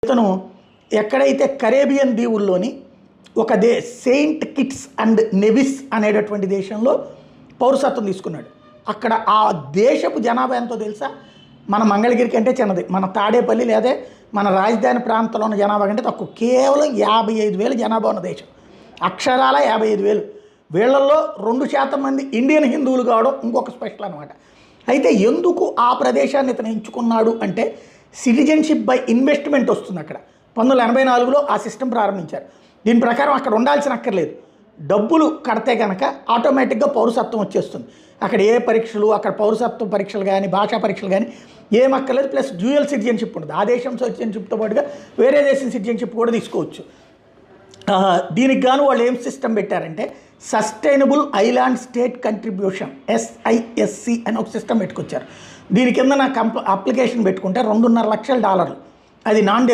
ఇతను ఎక్కడైతే కరేబియన్ దీవుల్లోని ఒక సెయింట్ కిట్స్ అండ్ నెవిస్ అనేటటువంటి దేశంలో పౌరసత్వం తీసుకున్నాడు. అక్కడ ఆ దేశపు జనాభా ఎంతో తెలుసా? మన మంగళగిరి కంటే చిన్నది, మన తాడేపల్లి లేదా మన రాజధాని ప్రాంతంలో ఉన్న జనాభా కంటే తక్కువ. కేవలం 55,000 జనాభా ఉన్న దేశం, అక్షరాల 55,000. వీళ్ళల్లో 2% మంది ఇండియన్ హిందువులు కావడం ఇంకొక స్పెషల్ అనమాట. అయితే ఎందుకు ఆ ప్రదేశాన్ని ఇతను ఎంచుకున్నాడు అంటే సిటిజన్షిప్ బై ఇన్వెస్ట్మెంట్ వస్తుంది అక్కడ. 1984లో ఆ సిస్టమ్ ప్రారంభించారు. దీని ప్రకారం అక్కడ ఉండాల్సిన అక్కర్లేదు, డబ్బులు కడితే కనుక ఆటోమేటిక్గా పౌరసత్వం వచ్చేస్తుంది. అక్కడ ఏ పరీక్షలు, అక్కడ పౌరసత్వ పరీక్షలు కానీ భాషా పరీక్షలు కానీ ఏం అక్కర్లేదు. ప్లస్ డ్యూయల్ సిటిజన్షిప్ ఉంటుంది, ఆ దేశం సిటిజన్షిప్తో పాటుగా వేరే దేశం సిటిజన్షిప్ కూడా తీసుకోవచ్చు. దీనికి గాను వాళ్ళు ఏం సిస్టమ్ పెట్టారంటే sustainable island state contribution SISC అని ఒక సిస్టమ్ పెట్టుకొచ్చారు. దీని కింద నా అప్లికేషన్ పెట్టుకుంటే $2.5 లక్షలు, అది నాన్